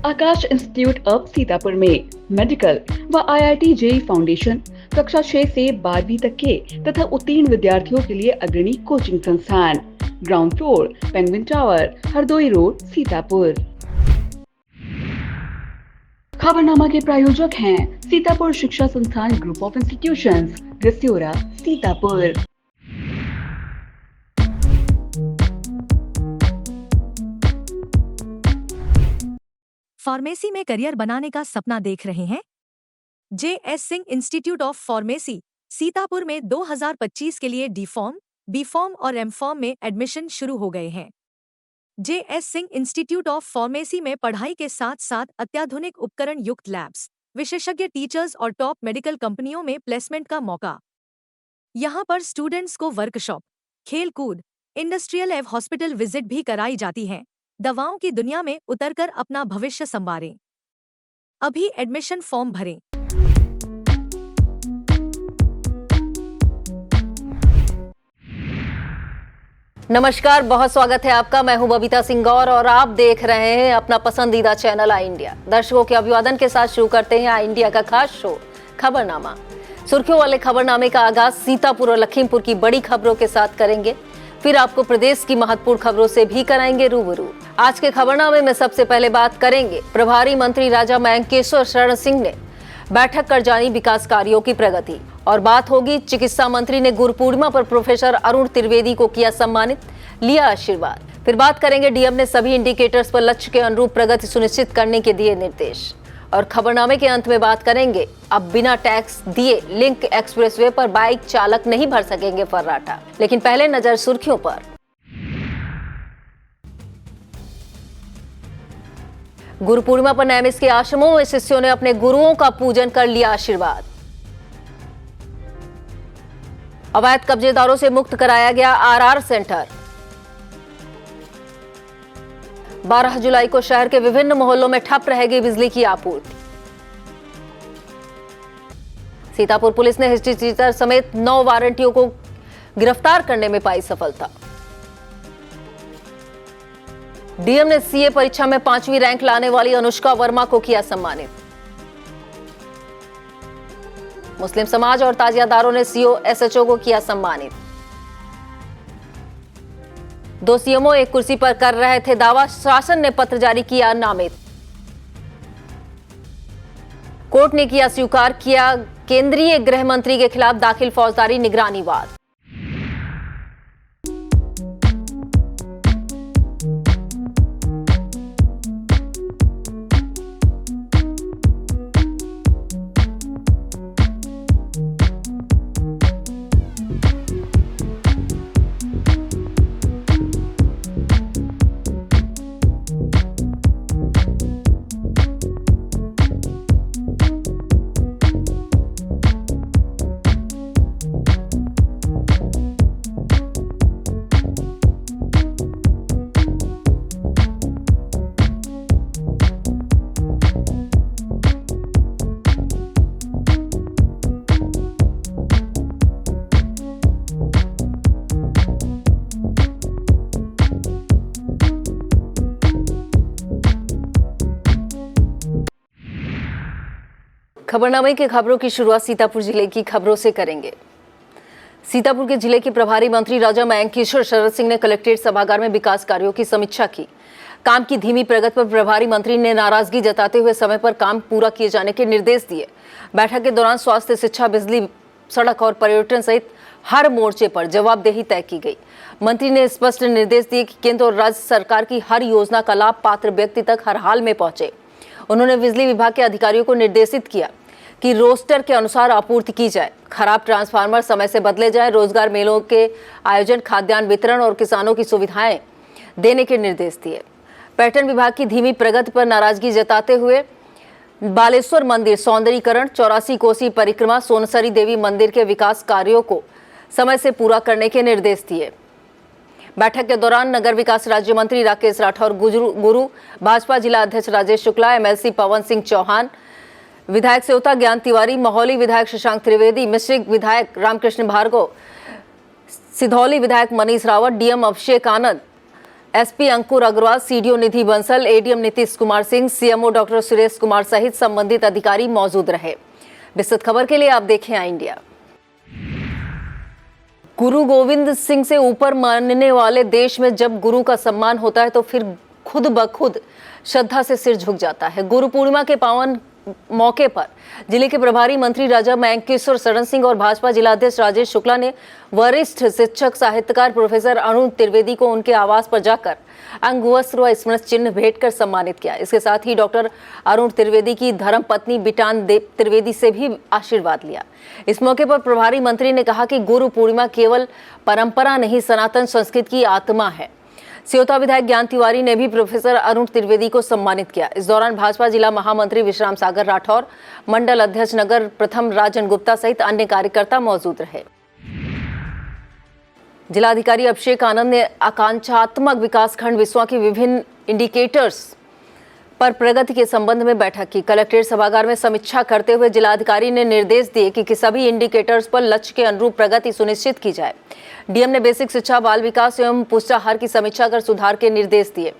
Akash institute of Sitapur में medical व IIT JEE foundation कक्षा 6 से 12वीं तक के तथा उत्तीर्ण विद्यार्थियों के लिए अग्रणी कोचिंग संस्थान। Ground floor, penguin tower, Hardoi road, Sitapur. खबरनामा के प्रायोजक हैं सीतापुर शिक्षा संस्थान group of institutions, Gasyora, Sitapur. Pharmacy में करियर बनाने का सपना देख रहे हैं? J S. Singh institute of pharmacy Sitapur में 2025 के लिए डी फॉर्म, बी फॉर्म और एम फॉर्म में एडमिशन शुरू हो गए हैं। J S. Singh institute of pharmacy में पढ़ाई के साथ साथ अत्याधुनिक उपकरण युक्त लैब्स, विशेषज्ञ टीचर्स और टॉप मेडिकल कंपनियों में प्लेसमेंट का मौका। यहाँ पर स्टूडेंट्स को वर्कशॉप, खेल-कूद, इंडस्ट्रियल एवं हॉस्पिटल विजिट भी कराई जाती है। दवाओं की दुनिया में उतरकर अपना भविष्य संवारें। अभी एडमिशन फॉर्म भरें। नमस्कार, बहुत स्वागत है आपका। मैं हूं बबीता सिंगौर और आप देख रहे हैं अपना पसंदीदा चैनल आई इंडिया। दर्शकों के अभिवादन के साथ शुरू करते हैं आई इंडिया का खास शो खबरनामा। सुर्खियों वाले खबरनामे का आगाज सीतापुर और लखीमपुर की बड़ी खबरों के साथ करेंगे, फिर आपको प्रदेश की महत्वपूर्ण खबरों से भी कराएंगे रूबरू। आज के खबरनामे में सबसे पहले बात करेंगे प्रभारी मंत्री राजा मयंकेश्वर शरण सिंह ने बैठक कर जानी विकास कार्यों की प्रगति, और बात होगी चिकित्सा मंत्री ने गुरु पूर्णिमा पर प्रोफेसर अरुण त्रिवेदी को किया सम्मानित, लिया आशीर्वाद। फिर बात करेंगे डीएम ने सभी इंडिकेटर्स पर लक्ष्य के अनुरूप प्रगति सुनिश्चित करने के दिए निर्देश, और खबरनामे के अंत में बात करेंगे अब बिना टैक्स दिए लिंक एक्सप्रेसवे पर बाइक चालक नहीं भर सकेंगे फर्राटा। लेकिन पहले नजर सुर्खियों पर। गुरु पूर्णिमा पर नैमिष के आश्रमों में शिष्यों ने अपने गुरुओं का पूजन कर लिया आशीर्वाद। अवैध कब्जेदारों से मुक्त कराया गया आरआर सेंटर। 12 जुलाई को शहर के विभिन्न मोहल्लों में ठप रहेगी बिजली की आपूर्ति। सीतापुर पुलिस ने हिस्ट्री टीचर समेत 9 वारंटियों को गिरफ्तार करने में पाई सफलता। डीएम ने सीए परीक्षा में 5वीं रैंक लाने वाली अनुष्का वर्मा को किया सम्मानित। मुस्लिम समाज और ताजियादारों ने सीओ एसएचओ को किया सम्मानित। 2 सीएमओ एक कुर्सी पर कर रहे थे दावा, शासन ने पत्र जारी किया नामित। कोर्ट ने किया स्वीकार किया केंद्रीय गृह मंत्री के खिलाफ दाखिल फौजदारी निगरानी वाद। खबरनामे की खबरों की शुरुआत सीतापुर जिले की खबरों से करेंगे। सीतापुर के जिले के प्रभारी मंत्री राजा मयंकेश्वर शरण सिंह ने कलेक्ट्रेट सभागार में विकास कार्यों की समीक्षा की। काम की धीमी प्रगति पर प्रभारी मंत्री ने नाराजगी जताते हुए समय पर काम पूरा किए जाने के निर्देश दिए। बैठक के दौरान स्वास्थ्य, शिक्षा, बिजली, सड़क और पर्यटन सहित हर मोर्चे पर जवाबदेही तय की गई। मंत्री ने स्पष्ट निर्देश दिए कि केंद्र और राज्य सरकार की हर योजना का लाभ पात्र व्यक्ति तक हर हाल में पहुंचे। उन्होंने बिजली विभाग के अधिकारियों को निर्देशित किया कि रोस्टर के अनुसार आपूर्ति की जाए, खराब ट्रांसफार्मर समय से बदले जाए, रोजगार मेलों के आयोजन, खाद्यान्न वितरण और किसानों की सुविधाएं देने के निर्देश दिए। पर्यटन विभाग की धीमी प्रगति पर नाराजगी जताते हुए बालेश्वर मंदिर सौंदर्यीकरण, 84 कोसी परिक्रमा, सोनसरी देवी मंदिर के विकास कार्यों को समय से पूरा करने के निर्देश दिए। बैठक के दौरान नगर विकास राज्य मंत्री राकेश राठौर, गुरु भाजपा जिला अध्यक्ष राजेश शुक्ला, एमएलसी पवन सिंह चौहान, विधायक सेवता ज्ञान तिवारी, महोली विधायक शशांक त्रिवेदी, मिश्रिक विधायक रामकृष्ण भार्गव, सिधौली विधायक Manish Rawat, DM Abhishek Anand, SP Ankur Agarwal, CDO Nidhi Bansal, ADM Nitish Kumar Singh, CMO doctor Suresh Kumar सहित संबंधित अधिकारी मौजूद रहे। विस्तृत खबर के लिए आप देखें आई इंडिया। गुरु गोविंद सिंह से ऊपर मानने वाले देश में जब गुरु का सम्मान होता है तो फिर खुद ब खुद श्रद्धा से सिर झुक जाता है। गुरु पूर्णिमा के पावन मौके पर जिले के प्रभारी मंत्री राजा मयंकेश्वर शरण सिंह और भाजपा जिलाध्यक्ष राजेश शुक्ला ने वरिष्ठ शिक्षक साहित्यकार प्रोफेसर अरुण त्रिवेदी को उनके आवास पर जाकर अंगवस्त्र व स्मृति चिन्ह भेंट कर सम्मानित किया। इसके साथ ही डॉक्टर अरुण त्रिवेदी की धर्मपत्नी बिटान देव त्रिवेदी से भी आशीर्वाद लिया। इस मौके पर प्रभारी मंत्री ने कहा कि गुरु पूर्णिमा केवल परंपरा नहीं, सनातन संस्कृति की आत्मा है। सियोता विधायक ज्ञान तिवारी ने भी प्रोफेसर अरुण त्रिवेदी को सम्मानित किया। इस दौरान भाजपा जिला महामंत्री विश्राम सागर राठौर, मंडल अध्यक्ष नगर प्रथम राजन गुप्ता सहित अन्य कार्यकर्ता मौजूद रहे। जिलाधिकारी अभिषेक आनंद ने आकांक्षात्मक विकासखंड विश्वा की विभिन्न इंडिकेटर्स पर प्रगति के संबंध में बैठक की। कलेक्ट्रेट सभागार में समीक्षा करते हुए जिलाधिकारी ने निर्देश दिए कि सभी इंडिकेटर्स पर लक्ष्य के अनुरूप प्रगति सुनिश्चित की जाए। डीएम ने बेसिक शिक्षा, बाल विकास एवं पुष्टाहार की समीक्षा कर सुधार के निर्देश दिए।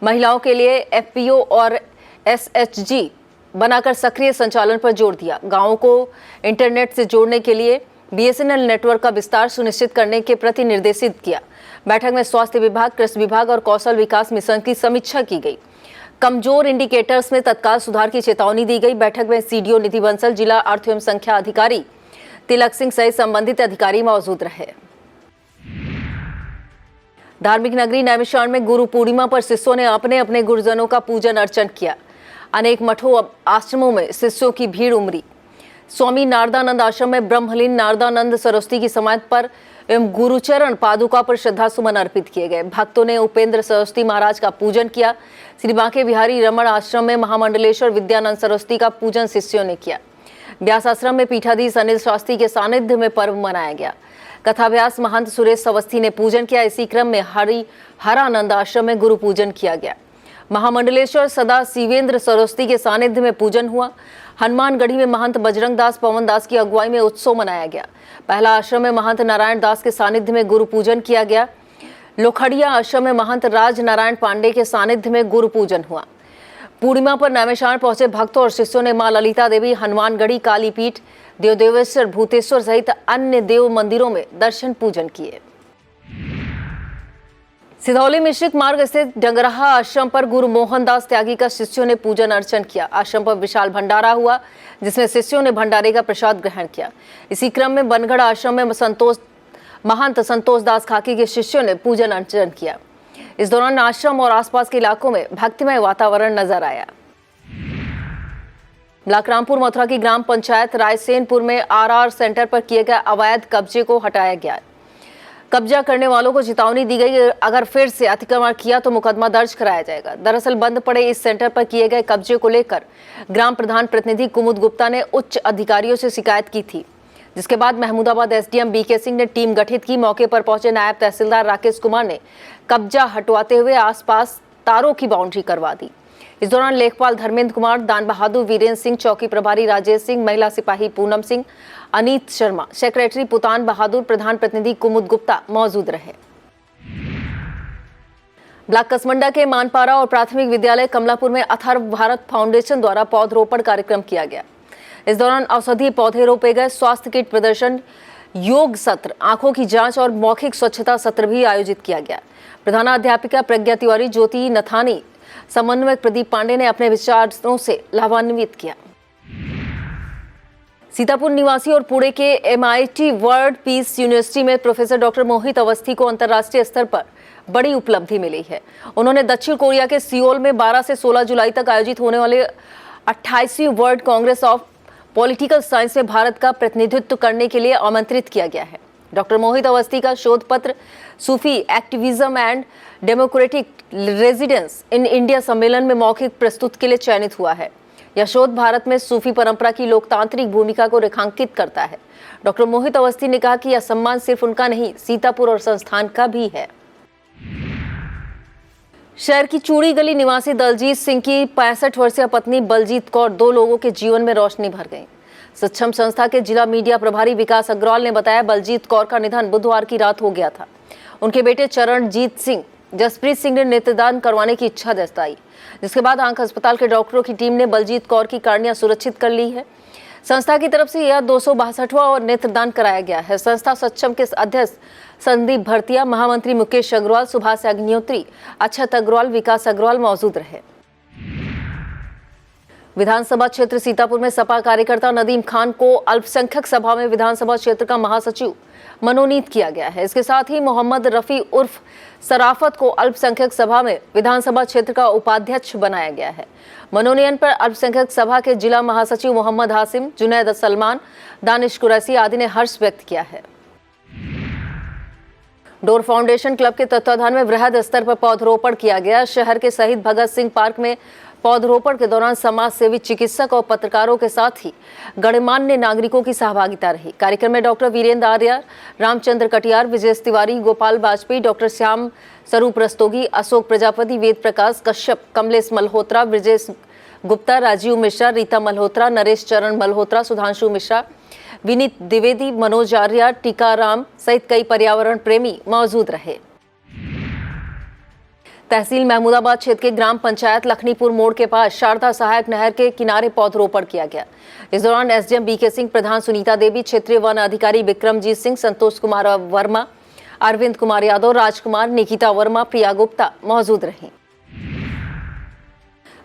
महिलाओं के लिए एफपीओ और एसएचजी बनाकर सक्रिय संचालन पर जोर दिया। गाँवों को इंटरनेट से जोड़ने के लिए बीएसएनएल नेटवर्क का विस्तार सुनिश्चित करने के प्रति निर्देशित किया। बैठक में स्वास्थ्य विभाग, कृषि विभाग और कौशल विकास मिशन की समीक्षा की गई। कमजोर इंडिकेटर्स में तत्काल सुधार की चेतावनी दी गई। बैठक में सीडीओ निधि बंसल, जिला अर्थ एवं संख्या अधिकारी तिलक सिंह सहित संबंधित अधिकारी मौजूद रहे। धार्मिक नगरी नैमिषारण्य में गुरु पूर्णिमा पर शिष्यों ने अपने अपने गुरुजनों का पूजन अर्चन किया। अनेक मठों आश्रमों में शिष्यों की भीड़ उमड़ी। स्वामी नारदानंद आश्रम में ब्रह्मलीन नारदानंद सरस्वती की समाधि पर एवं गुरुचरण पादुका पर श्रद्धा सुमन अर्पित किए गए। भक्तों ने उपेंद्र सरस्वती महाराज का पूजन किया। श्री बांके बिहारी रमण आश्रम में महामंडलेश्वर विद्यानंद सरस्वती का पूजन शिष्यों ने किया। व्यास आश्रम में पीठाधीश अनिल शास्त्री के सानिध्य में पर्व मनाया गया। कथाव्यास महंत सुरेश अवस्थी ने पूजन किया। इसी क्रम में हरानंद आश्रम में गुरु पूजन किया गया। महामंडलेश्वर सदा शिवेंद्र सरस्वती के सानिध्य में पूजन हुआ। हनुमानगढ़ी में महंत बजरंग दास पवन दास की अगुवाई में उत्सव मनाया गया। पहला आश्रम में महंत नारायण दास के सानिध्य में गुरु पूजन किया गया। लोखड़िया आश्रम में महंत राज नारायण पांडे के सानिध्य में गुरु पूजन हुआ। पूर्णिमा पर नैमिषारण्य पहुंचे भक्तों और शिष्यों ने मां ललिता देवी, हनुमानगढ़ी कालीपीठ, देवदेवेश्वर, भूतेश्वर सहित अन्य देव मंदिरों में दर्शन पूजन किए। सिधौली मिश्रित मार्ग स्थित डंगराहा आश्रम पर गुरु मोहनदास त्यागी का शिष्यों ने पूजन अर्चन किया। आश्रम पर विशाल भंडारा हुआ, जिसमें शिष्यों ने भंडारे का प्रसाद ग्रहण किया। इसी क्रम में बनगढ़ आश्रम में महंत संतोष दास खाकी के शिष्यों ने पूजन अर्चन किया। इस दौरान आश्रम और आसपास के इलाकों में भक्तिमय वातावरण नजर आया। ब्लॉक रामपुर मथुरा की ग्राम पंचायत रायसेनपुर में आरआर सेंटर पर किए गए अवैध कब्जे को हटाया गया। कब्जा करने वालों को चेतावनी दी गई, अगर फिर से अतिक्रमण किया तो मुकदमा दर्ज कराया जाएगा। दरअसल बंद पड़े इस सेंटर पर किए गए कब्जे को लेकर ग्राम प्रधान प्रतिनिधि कुमुद गुप्ता ने उच्च अधिकारियों से शिकायत की थी, जिसके बाद महमूदाबाद एसडीएम बीके सिंह ने टीम गठित की। मौके पर पहुंचे नायब तहसीलदार राकेश कुमार ने कब्जा हटवाते हुए आसपास तारों की बाउंड्री करवा दी। इस दौरान लेखपाल धर्मेंद्र कुमार, दान बहादुर, वीरेंद्र सिंह, चौकी प्रभारी राजेश सिंह, महिला सिपाही पूनम सिंह, अनीत शर्मा, सेक्रेटरी पुतान बहादुर, प्रधान प्रतिनिधि कुमुद गुप्ता मौजूद रहे। ब्लॉक कसमंडा के मानपारा और प्राथमिक विद्यालय कमलापुर में अथर्व भारत फाउंडेशन द्वारा पौधरोपण कार्यक्रम किया गया। इस दौरान औषधीय पौधे रोपे गए। स्वास्थ्य किट प्रदर्शन, योग सत्र, आंखों की जांच और मौखिक स्वच्छता सत्र भी आयोजित किया गया। प्रधानाध्यापिका प्रज्ञा तिवारी, ज्योति नथानी, समन्वयक प्रदीप पांडे ने अपने विचारों से लाभान्वित किया। सीतापुर निवासी और पुणे के MIT वर्ल्ड पीस यूनिवर्सिटी में प्रोफेसर डॉक्टर मोहित अवस्थी को अंतर्राष्ट्रीय स्तर पर बड़ी उपलब्धि मिली है। उन्होंने दक्षिण कोरिया के सियोल में 12 से 16 जुलाई तक आयोजित होने वाले 28वीं world congress of political science में भारत का प्रतिनिधित्व करने के लिए आमंत्रित किया गया है। डॉक्टर मोहित अवस्थी का शोध पत्र Sufi activism and democratic residence in India सम्मेलन में मौखिक प्रस्तुत के लिए चयनित हुआ है। यह शोध भारत में सूफी परंपरा की लोकतांत्रिक भूमिका को रेखांकित करता है। डॉक्टर मोहित अवस्थी ने कहा कि यह सम्मान सिर्फ उनका नहीं, सीतापुर और संस्थान का भी है। शहर की चूड़ी गली निवासी दलजीत सिंह की 65 वर्षीय पत्नी बलजीत कौर 2 लोगों के जीवन में रोशनी भर गई। सक्षम संस्था के जिला मीडिया प्रभारी विकास अग्रवाल ने बताया, बलजीत कौर का निधन बुधवार की रात हो गया था। उनके बेटे चरणजीत सिंह जसप्रीत सिंह ने नेत्रदान करवाने की इच्छा जताई, जिसके बाद आंख अस्पताल के डॉक्टरों की टीम ने बलजीत कौर की कार्निया सुरक्षित कर ली है। संस्था की तरफ से यह 262वां और नेत्रदान कराया गया है। संस्था सक्षम के अध्यक्ष संदीप भरतिया, महामंत्री मुकेश अग्रवाल, सुभाष अग्निहोत्री, अक्षत अग्रवाल, विकास अग्रवाल मौजूद रहे। विधानसभा क्षेत्र सीतापुर में सपा कार्यकर्ता नदीम खान को अल्पसंख्यक सभा में विधानसभा क्षेत्र का महासचिव मनोनीत किया गया है। इसके साथ ही मोहम्मद रफी उर्फ सराफत को अल्पसंख्यक सभा में विधानसभा क्षेत्र का उपाध्यक्ष बनाया गया है। मनोनयन पर अल्पसंख्यक सभा के जिला महासचिव मोहम्मद हासिम, जुनैद सलमान, दानिश कुरैशी आदि ने हर्ष व्यक्त किया है। डोर फाउंडेशन क्लब के तत्वाधान में वृहद स्तर पर पौधरोपण किया गया। शहर के शहीद भगत सिंह पार्क में पौधरोपण के दौरान समाज सेवी, चिकित्सक और पत्रकारों के साथ ही गणमान्य नागरिकों की सहभागिता रही। कार्यक्रम में डॉक्टर वीरेंद्र आर्य, रामचंद्र कटियार, विजय तिवारी, गोपाल वाजपेयी, डॉक्टर श्याम स्वरूप रस्तोगी, अशोक प्रजापति, वेद प्रकाश कश्यप, कमलेश मल्होत्रा, ब्रजेश गुप्ता, राजीव मिश्रा, रीता मल्होत्रा, नरेश चरण मल्होत्रा, सुधांशु मिश्रा, विनीत द्विवेदी, मनोज आर्य, टीकाराम सहित कई पर्यावरण प्रेमी मौजूद रहे। तहसील महमूदाबाद क्षेत्र के ग्राम पंचायत लखनीपुर मोड़ के पास शारदा सहायक नहर के किनारे पौधरोपण किया गया। इस दौरान एसडीएम बीके सिंह, प्रधान सुनीता देवी, क्षेत्रीय वन अधिकारी विक्रमजीत सिंह, संतोष कुमार वर्मा, अरविंद कुमार यादव, राजकुमार, निकिता वर्मा, प्रिया गुप्ता मौजूद रहीं।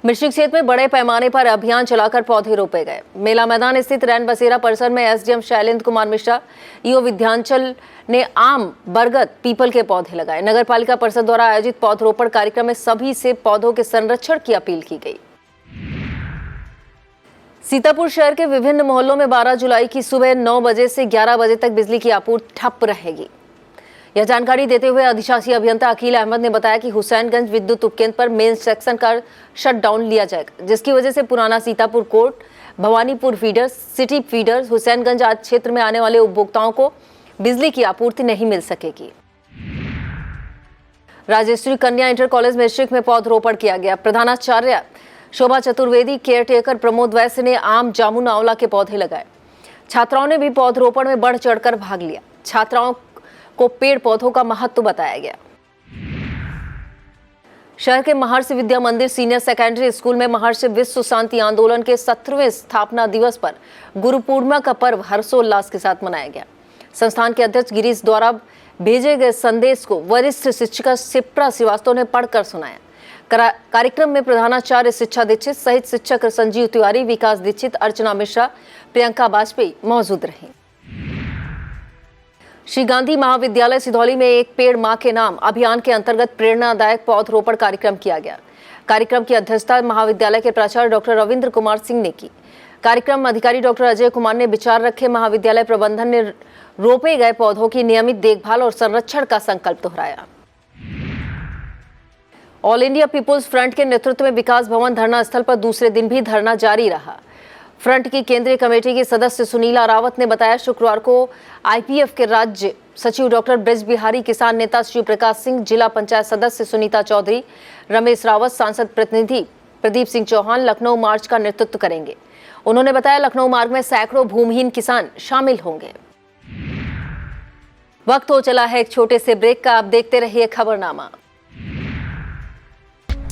मिश्रिक क्षेत्र में बड़े पैमाने पर अभियान चलाकर पौधे रोपे गए। मेला मैदान स्थित रैन बसेरा परिसर में एसडीएम शैलेंद्र कुमार मिश्रा, ईओ विद्यांचल ने आम, बरगद, पीपल के पौधे लगाए। नगर पालिका परिषद द्वारा आयोजित पौधरोपण कार्यक्रम में सभी से पौधों के संरक्षण की अपील की गई। सीतापुर शहर के विभिन्न मोहल्लों में 12 जुलाई की सुबह 9 बजे से 11 बजे तक बिजली की आपूर्ति ठप रहेगी। यह जानकारी देते हुए अधिशासी अभियंता अकील अहमद ने बताया कि हुसैनगंज विद्युत उपकेंद्र पर मेन सेक्शन का शटडाउन लिया जाएगा, जिसकी वजह से पुराना Sitapur court, Bhawanipur feeder, city feeder, Husainganj आदि क्षेत्र में आने वाले उपभोक्ताओं को बिजली की आपूर्ति नहीं मिल सकेगी। राजेश्वरी कन्या इंटर कॉलेज मिश्रिक में पौधरोपण किया गया। प्रधानाचार्य शोभा चतुर्वेदी, केयरटेकर प्रमोद वैश्य ने आम, जामुन, आंवला के पौधे लगाए। छात्राओं ने भी पौधरोपण में बढ़ चढ़कर भाग लिया। छात्राओं को पेड़ पौधों का महत्व बताया गया। शहर के महर्षि विद्या मंदिर सीनियर सेकेंडरी स्कूल में महर्षि विश्व शांति आंदोलन के 17वें स्थापना दिवस पर गुरु पूर्णिमा का पर्व हर्षोल्लास के साथ मनाया गया। संस्थान के अध्यक्ष गिरीश द्वारा भेजे गए संदेश को वरिष्ठ शिक्षिका शिप्रा श्रीवास्तव ने पढ़कर सुनाया। कार्यक्रम में प्रधानाचार्य शिक्षा दीक्षित सहित शिक्षक संजीव तिवारी, विकास दीक्षित, अर्चना मिश्रा, प्रियंका वाजपेयी मौजूद रहीं। श्री गांधी महाविद्यालय सिधौली में एक पेड़ मां के नाम अभियान के अंतर्गत प्रेरणादायक पौधरोपण कार्यक्रम किया गया। कार्यक्रम की अध्यक्षता महाविद्यालय के प्राचार्य डॉक्टर रविंद्र कुमार सिंह ने की। कार्यक्रम अधिकारी डॉक्टर अजय कुमार ने विचार रखे। महाविद्यालय प्रबंधन ने रोपे गए पौधों की नियमित देखभाल और संरक्षण का संकल्प दोहराया। ऑल इंडिया पीपुल्स फ्रंट के नेतृत्व में विकास भवन धरना स्थल पर दूसरे दिन भी धरना जारी रहा। फ्रंट की केंद्रीय कमेटी की सदस्य सुनीला रावत ने बताया, शुक्रवार को आईपीएफ के राज्य सचिव डॉक्टर ब्रज बिहारी, किसान नेता शिव प्रकाश सिंह, जिला पंचायत सदस्य सुनीता चौधरी, रमेश रावत, सांसद प्रतिनिधि प्रदीप सिंह चौहान लखनऊ मार्च का नेतृत्व करेंगे। उन्होंने बताया, लखनऊ मार्ग में सैकड़ों भूमिहीन किसान शामिल होंगे। वक्त हो चला है एक छोटे से ब्रेक का। आप देखते रहिए खबरनामा।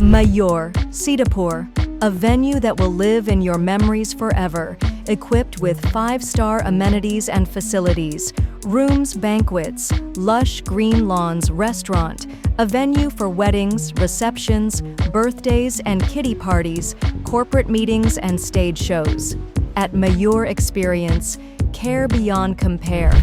Mayur, Sitapur, a venue that will live in your memories forever, equipped with 5-star amenities and facilities, rooms, banquets, lush green lawns, restaurant, a venue for weddings, receptions, birthdays and kiddie parties, corporate meetings and stage shows. At Mayur Experience, care beyond compare.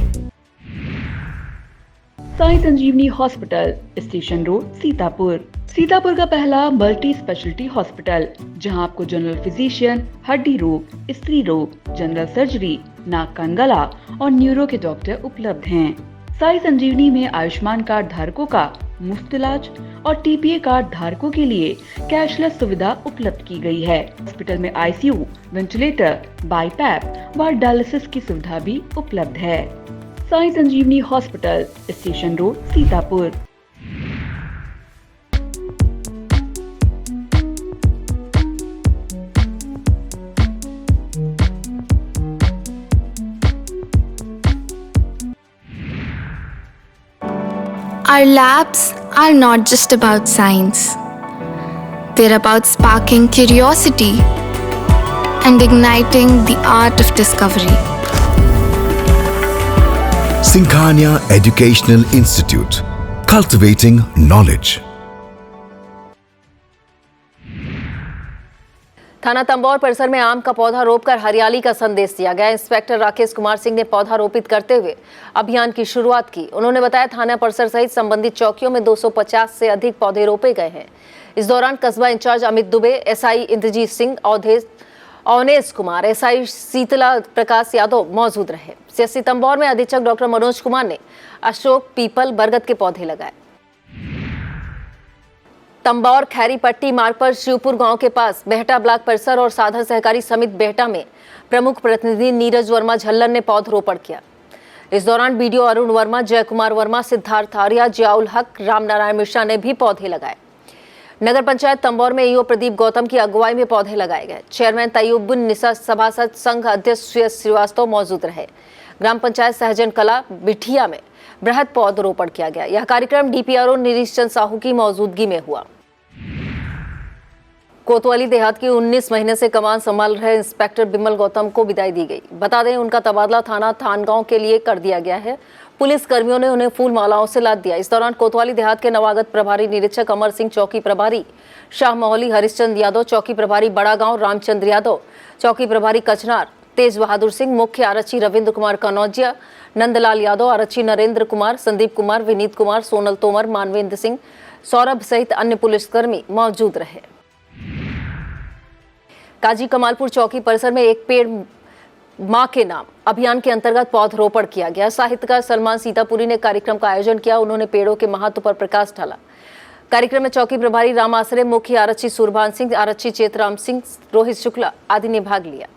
Sai Sanjeevani hospital, station road, Sitapur. Sitapur का पहला multi speciality hospital, जहां आपको general physician, हड्डी रोग, स्त्री रोग, general surgery, नाक कान गला और न्यूरो के डॉक्टर उपलब्ध हैं। साई संजीवनी में आयुष्मान कार्ड धारकों का मुफ्त इलाज और टीपीए कार्ड धारकों के लिए कैशलेस सुविधा उपलब्ध की गई है। हॉस्पिटल में आईसीयू, वेंटिलेटर, बाईपैप व डायलिसिस की सुविधा भी उपलब्ध है। Sai Sanjeevani hospital, station road, Sitapur. Our labs are not just about science. They're about sparking curiosity and igniting the art of discovery. Sinkhania Educational Institute, cultivating knowledge. थाना तंबौर परिसर में आम का पौधा रोपकर हरियाली का संदेश दिया गया। इंस्पेक्टर राकेश कुमार सिंह ने पौधा रोपित करते हुए अभियान की शुरुआत की। उन्होंने बताया थाना परिसर सहित संबंधित चौकियों में 250 से अधिक पौधे रोपे गए हैं। इस दौरान कस्बा incharge Amit Dubey, SI Indrajit Singh, Avnesh Kumar, SI Sheetla Prakash Yadav मौजूद रहे। सीएससी तंबौर में अधीक्षक डॉक्टर मनोज कुमार ने अशोक, पीपल, बरगद के पौधे लगाए। तंबौर खैरी पट्टी मार्ग पर शिवपुर गांव के पास बेहटा ब्लॉक परिसर और साधन सहकारी समिति बेहटा में प्रमुख प्रतिनिधि नीरज वर्मा झल्लन ने पौधरोपण किया। इस दौरान बीडीओ अरुण वर्मा, जय कुमार वर्मा, सिद्धार्थ आर्या, जियाउल हक, रामनारायण मिश्रा ने भी पौधे लगाए। नगर पंचायत तंबौर में ईओ प्रदीप गौतम की अगुवाई में पौधे लगाए गए। चेयरमैन तैयुबुन निसा, सभासद संघ अध्यक्ष श्रेयस श्रीवास्तव मौजूद रहे। ग्राम पंचायत सहजन कला बिठिया में बृहद पौधरोपण किया गया। यह कार्यक्रम डीपीआरओ निरीश चंद साहू की मौजूदगी में हुआ। कोतवाली देहात की 19 महीने से कमान संभाल रहे इंस्पेक्टर बिमल गौतम को विदाई दी गई। बता दें, उनका तबादला थाना थानगांव के लिए कर दिया गया है। पुलिस कर्मियों ने उन्हें फूल मालाओं से लाद दिया। इस दौरान कोतवाली देहात के नवागत प्रभारी निरीक्षक अमर सिंह, चौकी प्रभारी शाह मोहली हरिश्चंद यादव, चौकी प्रभारी बड़ा गांव रामचंद्र यादव, चौकी प्रभारी कचनार तेज बहादुर सिंह, मुख्य आरक्षी रविंद्र कुमार कनौजिया, नंदलाल यादव, आरक्षी नरेंद्र कुमार, संदीप कुमार, विनीत कुमार, सोनल तोमर, मानवेंद्र सिंह, सौरभ सहित अन्य पुलिसकर्मी मौजूद रहे। काजी कमालपुर चौकी परिसर में एक पेड़ मां के नाम अभियान के अंतर्गत पौधरोपण किया गया। साहित्यकार सलमान सीतापुरी ने कार्यक्रम का आयोजन किया। उन्होंने पेड़ों के महत्व पर प्रकाश डाला। कार्यक्रम में चौकी प्रभारी राम आसरे, मुख्य आरक्षी सुरभान सिंह, आरक्षी चेतराम सिंह, रोहित शुक्ला आदि ने भाग लिया।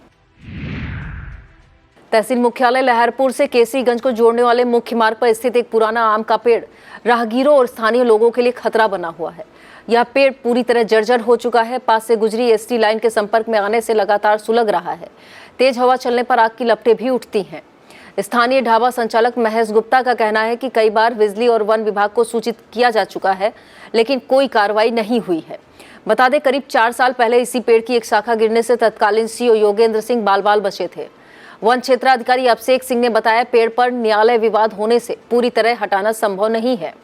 तहसील मुख्यालय लहरपुर से केसरीगंज को जोड़ने वाले मुख्य मार्ग पर स्थित एक पुराना आम का पेड़ राहगीरों और स्थानीय लोगों के लिए खतरा बना हुआ है। यह पेड़ पूरी तरह जर्जर हो चुका है। पास से गुजरी एसटी लाइन के संपर्क में आने से लगातार सुलग रहा है। तेज हवा चलने पर आग की लपटें भी उठती हैं। स्थानीय ढाबा संचालक महेश गुप्ता का कहना है कि कई बार बिजली और वन विभाग को सूचित किया जा चुका है, लेकिन कोई कार्रवाई नहीं हुई है। बता दें, करीब 4 साल पहले इसी पेड़ की एक शाखा गिरने से तत्कालीन सीओ योगेंद्र सिंह बाल बचे थे। वन क्षेत्राधिकारी अभिषेक सिंह ने बताया, पेड़ पर न्यायालय विवाद होने से पूरी तरह हटाना संभव नहीं है।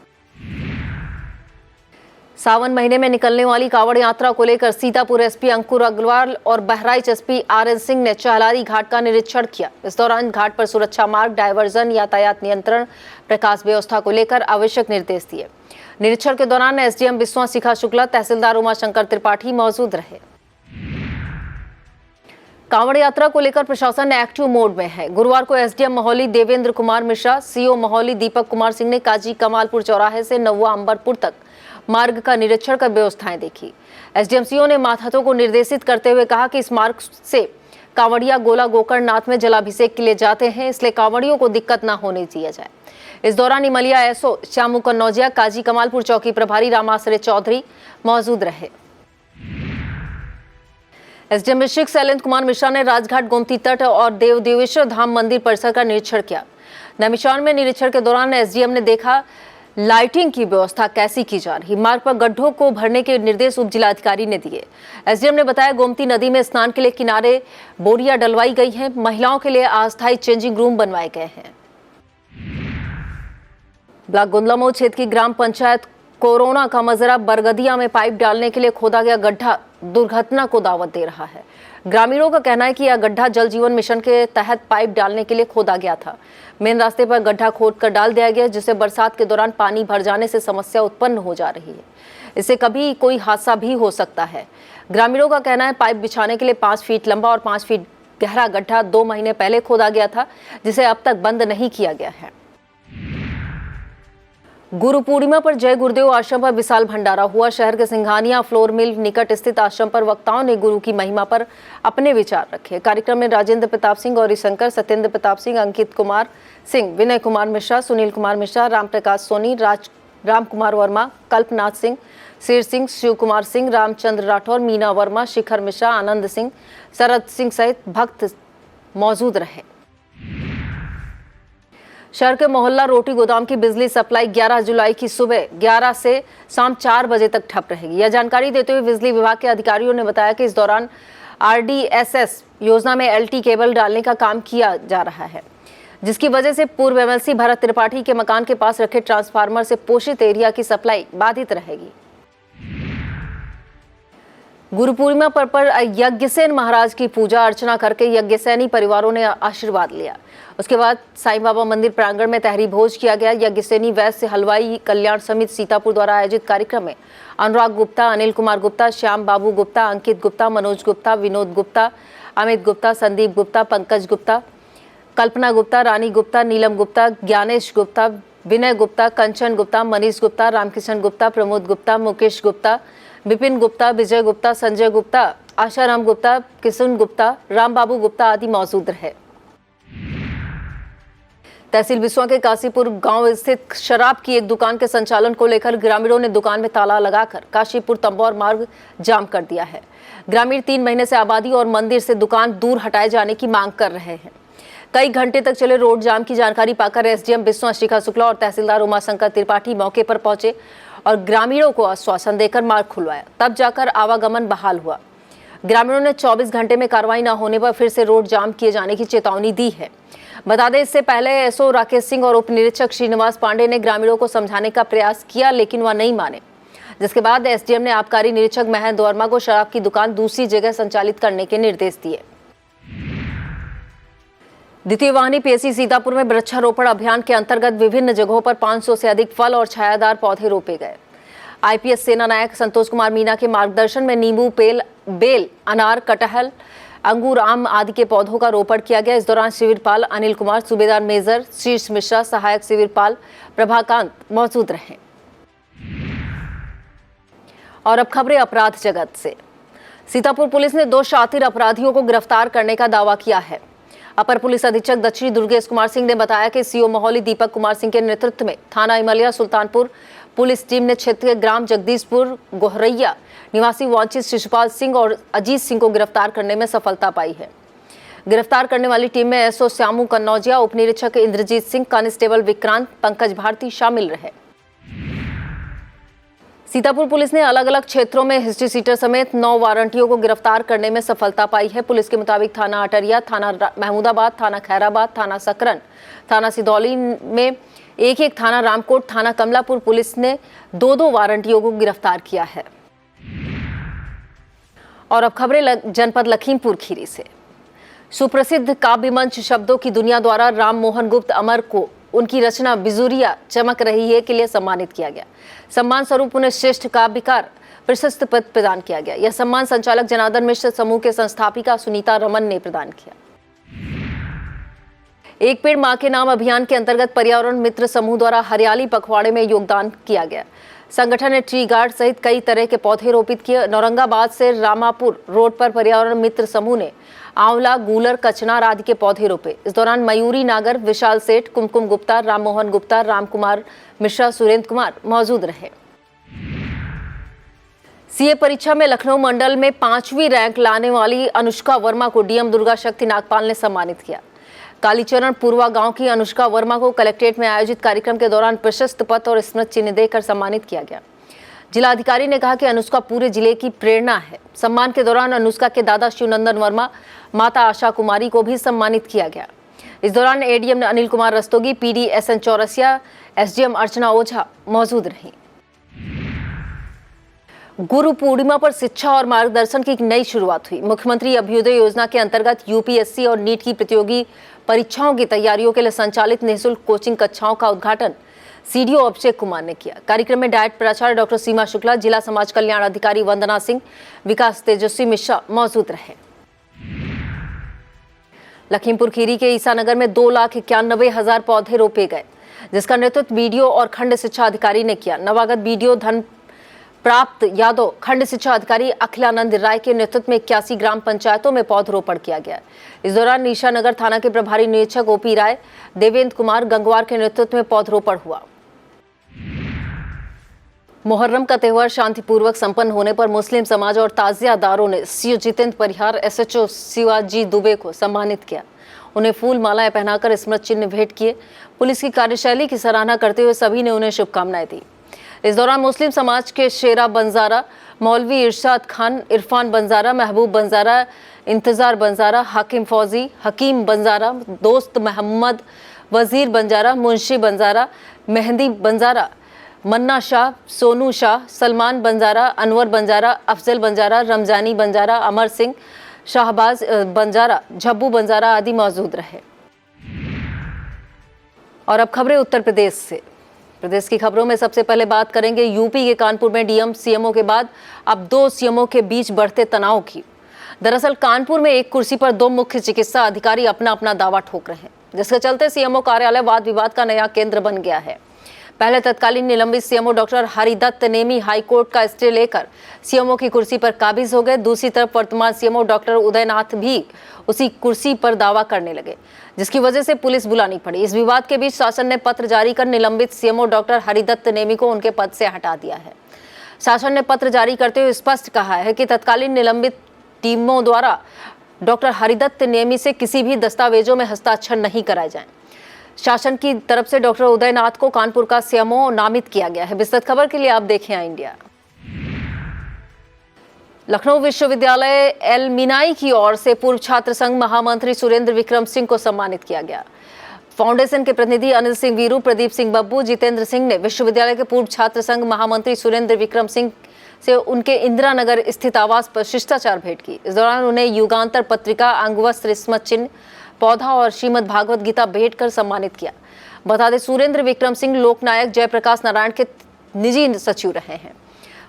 सावन महीने में निकलने वाली कावड़ यात्रा को लेकर सीतापुर एसपी अंकुर अग्रवाल और बहराइच एसपी आरएन सिंह ने चहलारी घाट का निरीक्षण किया। इस दौरान घाट पर सुरक्षा मार्ग, डायवर्जन, यातायात नियंत्रण, प्रकाश व्यवस्था को लेकर आवश्यक निर्देश दिए। निरीक्षण के दौरान एसडीएम विश्वा शिखा शुक्ला, तहसीलदार उमाशंकर त्रिपाठी मौजूद रहे। कांवड़ यात्रा को लेकर प्रशासन एक्टिव मोड में है। गुरुवार को एसडीएम मोहाली देवेंद्र कुमार मिश्रा, सीओ मोहाली दीपक कुमार सिंह ने काजी कमालपुर चौराहे से नौवा अंबरपुर तक मार्ग का निरीक्षण कर व्यवस्थाएं देखी। एसडीएम सीओ ने माथातों को निर्देशित करते हुए कहा कि इस मार्ग से कांवड़िया गोला गोकर्णनाथ में जलाभिषेक के लिए जाते हैं, इसलिए कांवड़ियों को दिक्कत न होने दिया जाए। इस दौरान इमलिया एसओ श्यामू कन्नौजिया, काजी कमालपुर चौकी प्रभारी रामाश्रय चौधरी मौजूद रहे। एसडीएम ऋषिक शैलेंद्र कुमार मिश्रा ने राजघाट, गोमती तट और देवदेवेश्वर धाम मंदिर परिसर का निरीक्षण किया। नैमिषारण्य में निरीक्षण के दौरान एसडीएम ने देखा लाइटिंग की व्यवस्था कैसी की जा रही। मार्ग पर गड्ढों को भरने के निर्देश उप जिलाधिकारी ने दिए। एसडीएम ने बताया, गोमती नदी में स्नान के लिए किनारे बोरियां डलवाई गई हैं। महिलाओं के लिए अस्थायी चेंजिंग रूम बनवाए गए हैं। ब्लॉक गुंदलामऊ क्षेत्र की ग्राम पंचायत कोरोना का मजरा बरगदिया में पाइप डालने के लिए खोदा गया गड्ढा दुर्घटना को दावत दे रहा है। ग्रामीणों का कहना है कि यह गड्ढा जल जीवन मिशन के तहत पाइप डालने के लिए खोदा गया था। मेन रास्ते पर गड्ढा खोदकर डाल दिया गया, जिससे बरसात के दौरान पानी भर जाने से समस्या उत्पन्न हो जा रही है। इससे कभी कोई हादसा भी हो सकता है। ग्रामीणों का कहना है, पाइप बिछाने के लिए 5 फीट लंबा और 5 फीट गहरा गड्ढा 2 महीने पहले खोदा गया था, जिसे अब तक बंद नहीं किया गया है। गुरु पूर्णिमा पर जय गुरुदेव आश्रम पर विशाल भंडारा हुआ। शहर के सिंघानिया फ्लोर मिल निकट स्थित आश्रम पर वक्ताओं ने गुरु की महिमा पर अपने विचार रखे। कार्यक्रम में राजेंद्र प्रताप सिंह, गौरीशंकर, सत्येंद्र प्रताप सिंह, अंकित कुमार सिंह, विनय कुमार मिश्रा, सुनील कुमार मिश्रा, राम प्रकाश सोनी, राम कुमार वर्मा, कल्पनाथ सिंह, शेर सिंह, शिव कुमार सिंह, रामचंद्र राठौर, मीना वर्मा, शिखर मिश्रा, आनंद सिंह, शरद सिंह सहित भक्त मौजूद रहे। शहर के मोहल्ला रोटी गोदाम की बिजली सप्लाई 11 जुलाई की सुबह 11 से शाम 4 बजे तक ठप रहेगी। यह जानकारी देते हुए बिजली विभाग के अधिकारियों ने बताया कि इस दौरान RDSS योजना में LT केबल डालने का काम किया जा रहा है, जिसकी वजह से पूर्व MLC भरत त्रिपाठी के मकान के पास रखे ट्रांसफार्मर से पोषित एरिया की सप्लाई बाधित रहेगी। गुरु पूर्णिमा पर यज्ञसेन महाराज की पूजा अर्चना करके यज्ञसेनी परिवारों ने आशीर्वाद लिया। उसके बाद साईं बाबा मंदिर प्रांगण में तहरी भोज किया गया। यज्ञसेनी वैश्य हलवाई कल्याण समिति सीतापुर द्वारा आयोजित कार्यक्रम में अनुराग गुप्ता, अनिल कुमार गुप्ता, श्याम बाबू गुप्ता, अंकित गुप्ता, मनोज गुप्ता, विनोद गुप्ता, अमित गुप्ता, संदीप गुप्ता, पंकज गुप्ता, कल्पना गुप्ता, रानी गुप्ता, नीलम गुप्ता, ज्ञानेश गुप्ता, विनय गुप्ता, कंचन गुप्ता, मनीष गुप्ता, रामकिशन गुप्ता, प्रमोद गुप्ता, मुकेश गुप्ता, विपिन गुप्ता, विजय गुप्ता, संजय गुप्ता, आशाराम गुप्ता, किशुन गुप्ता, राम बाबू गुप्ता आदि मौजूद रहे। तहसील बिसवा के काशीपुर गांव स्थित शराब की एक दुकान के संचालन को लेकर ग्रामीणों ने दुकान में ताला लगाकर काशीपुर तंबौर मार्ग जाम कर दिया है। ग्रामीण 3 महीने से आबादी और मंदिर से दुकान दूर हटाए जाने की मांग कर रहे हैं। कई घंटे तक चले रोड जाम की जानकारी पाकर SDM बिसवा शिखा शुक्ला और तहसीलदार उमाशंकर त्रिपाठी मौके पर पहुंचे और ग्रामीणों को आश्वासन देकर मार्ग खुलवाया। तब जाकर आवागमन बहाल हुआ। ग्रामीणों ने 24 घंटे में कार्रवाई न होने पर फिर से रोड जाम किए जाने की चेतावनी दी है। बता दें, इससे पहले SO राकेश सिंह और उप निरीक्षक श्रीनिवास पांडे ने ग्रामीणों को समझाने का प्रयास किया, लेकिन वह नहीं माने, जिसके बाद SDM ने आबकारी निरीक्षक महेंद्र वर्मा को शराब की दुकान दूसरी जगह संचालित करने के निर्देश दिए। द्वितीय वाहिनी PSC सीतापुर में वृक्षारोपण अभियान के अंतर्गत विभिन्न जगहों पर 500 से अधिक फल और छायादार पौधे रोपे गए। IPS सेना नायक संतोष कुमार मीना के मार्गदर्शन में नींबू, बेल, अनार, कटहल, अंगूर, आम आदि के पौधों का रोपण किया गया। इस दौरान शिविरपाल अनिल कुमार, सूबेदार मेजर शीर्ष मिश्रा, सहायक शिविरपाल प्रभाकांत मौजूद रहे। और अब खबरें अपराध जगत से। सीतापुर पुलिस ने 2 शातिर अपराधियों को गिरफ्तार करने का दावा किया है। अपर पुलिस अधीक्षक दक्षिणी दुर्गेश कुमार सिंह ने बताया कि CO मोहली दीपक कुमार सिंह के नेतृत्व में थाना इमलिया सुल्तानपुर पुलिस टीम ने क्षेत्र के ग्राम जगदीशपुर गोहरैया निवासी वांछित शिशुपाल सिंह और अजीत सिंह को गिरफ्तार करने में सफलता पाई है। गिरफ्तार करने वाली टीम में SO श्यामू कन्नौजिया, उप निरीक्षक इंद्रजीत सिंह, कांस्टेबल विक्रांत, पंकज भारती शामिल रहे। सीतापुर पुलिस ने अलग अलग क्षेत्रों में हिस्ट्री सीटर समेत 9 वारंटियों को गिरफ्तार करने में सफलता पाई है। पुलिस के मुताबिक थाना अटरिया, थाना महमूदाबाद, थाना खैराबाद, थाना सकरन, थाना सिदौली में एक थाना रामकोट, थाना कमलापुर पुलिस ने 2 वारंटियों को गिरफ्तार किया है। और अब खबरें जनपद लखीमपुर खीरी से। सुप्रसिद्ध काव्य मंच शब्दों की दुनिया द्वारा राम मोहन गुप्त अमर को उनकी रचना बिजुरिया चमक रही है के लिए सम्मानित किया गया। सम्मान स्वरूप उन्हें श्रेष्ठ काव्यकार प्रशस्ति पद प्रदान किया गया। यह सम्मान संचालक जनार्दन मिश्र समूह के संस्थापिका सुनीता रमन ने प्रदान किया। एक पेड़ मां के नाम अभियान के अंतर्गत पर्यावरण मित्र समूह द्वारा हरियाली पखवाड़े में योगदान किया गया। संगठन ने ट्री गार्ड सहित कई तरह के पौधे रोपित किए। नौरंगाबाद से रामापुर रोड पर पर्यावरण मित्र समूह ने आंवला, गूलर, कचनार आदि के पौधे रोपे। इस दौरान मयूरी नागर, विशाल सेठ, कुमकुम गुप्ता, राम मोहन गुप्ता, राम कुमार मिश्रा, सुरेंद्र कुमार मौजूद रहे। CA परीक्षा में लखनऊ मंडल में 5वीं रैंक लाने वाली अनुष्का वर्मा को DM दुर्गा शक्ति नागपाल ने सम्मानित किया। कालीचरण पूर्वा गांव की अनुष्का वर्मा को कलेक्ट्रेट में आयोजित कार्यक्रम के दौरान प्रशस्ति पत्र और स्मृति चिन्ह देकर सम्मानित किया गया। जिलाधिकारी ने कहा कि अनुष्का पूरे जिले की प्रेरणा है। सम्मान के दौरान अनुष्का के दादा शिवनंदन वर्मा, माता आशा कुमारी को भी सम्मानित किया गया। इस दौरान ADM Anil Kumar Rastogi, PD SN Chaurasia, SDM अर्चना ओझा मौजूद रहीं। गुरु पूर्णिमा पर शिक्षा और मार्गदर्शन की एक नई शुरुआत हुई। मुख्यमंत्री अभ्युदय योजना के अंतर्गत UPSC और नीट की प्रतियोगी परीक्षाओं की तैयारियों के लिए संचालित निःशुल्क कोचिंग कक्षाओं का उद्घाटन CDO अभिषेक कुमार ने किया। कार्यक्रम में डायट प्राचार्य डॉक्टर सीमा शुक्ला, जिला समाज कल्याण अधिकारी वंदना सिंह, विकास तेजस्वी मिश्रा मौजूद रहे। लखीमपुर खीरी के ईसानगर में 2,91,000 पौधे रोपे गए, जिसका नेतृत्व BDO और खंड शिक्षा अधिकारी ने किया। नवागत BDO धन प्राप्त यादव, खंड शिक्षा अधिकारी अखिलानंद राय के नेतृत्व में 81 ग्राम पंचायतों में पौधरोपण किया गया। इस दौरान ईसानगर थाना के प्रभारी निरीक्षक OP राय, देवेंद्र कुमार गंगवार के नेतृत्व में पौधरोपण हुआ। मुहर्रम का त्यौहार शांतिपूर्वक संपन्न होने पर मुस्लिम समाज और ताजियादारों ने CO जितेंद्र परिहार, SHO शिवाजी दुबे को सम्मानित किया। उन्हें फूल मालाएं पहनाकर स्मृति चिन्ह भेंट किए। पुलिस की कार्यशैली की सराहना करते हुए सभी ने उन्हें शुभकामनाएं दी। इस दौरान मुस्लिम समाज के शेरा बंजारा, मौलवी इरशाद खान, इरफान बंजारा, महबूब बंजारा, इंतजार बंजारा, हाकिम फौजी, हकीम बंजारा, दोस्त मोहम्मद, वजीर बंजारा, मुंशी बंजारा, मेहंदी बंजारा, मन्ना शाह, सोनू शाह, सलमान बंजारा, अनवर बंजारा, अफजल बंजारा, रमजानी बंजारा, अमर सिंह, शाहबाज बंजारा, झब्बू बंजारा आदि मौजूद रहे। और अब खबरें उत्तर प्रदेश से। प्रदेश की खबरों में सबसे पहले बात करेंगे यूपी के कानपुर में डीएम सीएमओ के बाद अब 2 सीएमओ के बीच बढ़ते तनाव की। दरअसल कानपुर में एक कुर्सी पर 2 मुख्य चिकित्सा अधिकारी अपना अपना दावा ठोक रहे हैं, जिसके चलते सीएमओ कार्यालय वाद विवाद का नया केंद्र बन गया है। पहले तत्कालीन निलंबित CMO doctor Haridatt Nemi high court का स्टे लेकर सीएमओ की कुर्सी पर काबिज हो गए। दूसरी तरफ वर्तमान सीएमओ डॉक्टर उदयनाथ भी उसी कुर्सी पर दावा करने लगे, जिसकी वजह से पुलिस बुलानी पड़ी। इस विवाद के बीच शासन ने पत्र जारी कर निलंबित सीएमओ डॉक्टर हरिदत्त नेमी को उनके पद से हटा दिया है। शासन ने पत्र जारी करते हुए स्पष्ट कहा है कि तत्कालीन निलंबित टीमों द्वारा डॉक्टर हरिदत्त नेमी से किसी भी दस्तावेजों में हस्ताक्षर नहीं कराए जाएं। शासन की तरफ से डॉक्टर उदयनाथ को कानपुर का सीएमओ नामित किया गया है। विस्तृत खबर के लिए आप देखें इंडिया। लखनऊ विश्वविद्यालय एलमिनाई की ओर से पूर्व छात्र संघ महामंत्री सुरेंद्र विक्रम सिंह को सम्मानित किया गया। फाउंडेशन के प्रतिनिधि अनिल सिंह वीरू, प्रदीप सिंह बब्बू, जितेंद्र सिंह ने विश्वविद्यालय के पूर्व छात्र संघ महामंत्री सुरेंद्र विक्रम सिंह से उनके इंदिरा नगर स्थित आवास पर शिष्टाचार भेंट की। इस दौरान उन्हें युगांतर पत्रिका, अंगवस्त्र, स्मृति चिन्ह, पौधा और श्रीमद् भागवत गीता भेंट कर सम्मानित किया। बता दें, सुरेंद्र विक्रम सिंह लोकनायक जयप्रकाश नारायण के निजी सचिव रहे हैं।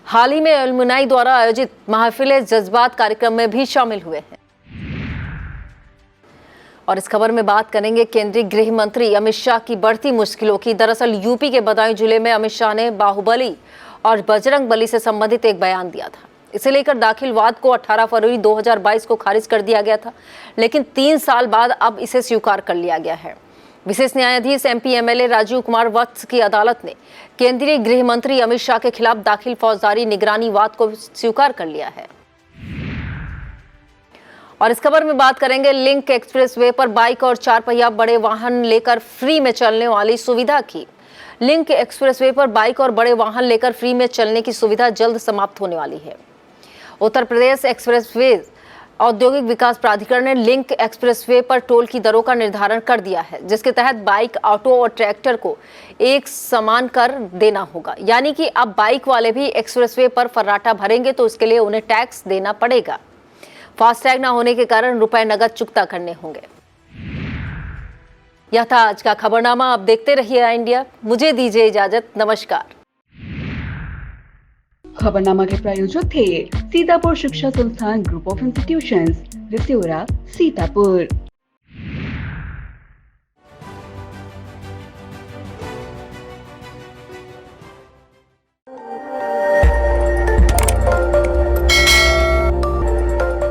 हाल ही में एलुमनाई द्वारा आयोजित महफिल जज्बात कार्यक्रम में भी शामिल हुए हैं। और इस खबर में बात करेंगे केंद्रीय गृह मंत्री अमित शाह की बढ़ती मुश्किलों की। दरअसल यूपी के बदायूं जिले में अमित शाह ने बाहुबली और बजरंग बली से संबंधित एक बयान दिया था। इसे लेकर दाखिल वाद को 18 फरवरी 2022 को खारिज कर दिया गया था, लेकिन 3 साल बाद अब इसे स्वीकार कर लिया गया है। विशेष न्यायाधीश एमपी एमएलए राजीव कुमार वत्स की अदालत ने केंद्रीय गृह मंत्री अमित शाह के खिलाफ दाखिल फौजदारी निगरानी वाद को स्वीकार कर लिया है। और इस खबर में बात करेंगे लिंक एक्सप्रेसवे पर बाइक और 4 पहिया बड़े वाहन लेकर फ्री में चलने वाली सुविधा की। लिंक एक्सप्रेसवे पर बाइक और बड़े वाहन लेकर फ्री में चलने की सुविधा जल्द समाप्त होने वाली है। उत्तर प्रदेश एक्सप्रेसवे औद्योगिक विकास प्राधिकरण ने लिंक एक्सप्रेसवे पर टोल की दरों का निर्धारण कर दिया है, जिसके तहत बाइक, ऑटो और ट्रैक्टर को एक समान कर देना होगा। यानी कि अब बाइक वाले भी एक्सप्रेसवे पर फर्राटा भरेंगे तो इसके लिए उन्हें टैक्स देना पड़ेगा। फास्टैग न होने के कारण रुपए नगद चुकता करने होंगे। यह था आज का खबरनामा। आप देखते रहिए इंडिया। मुझे दीजिए इजाजत। नमस्कार। खबरनामा के प्रायोजक थे सीतापुर शिक्षा संस्थान ग्रुप ऑफ इंस्टीट्यूशंस, रिसियोरा, सीतापुर।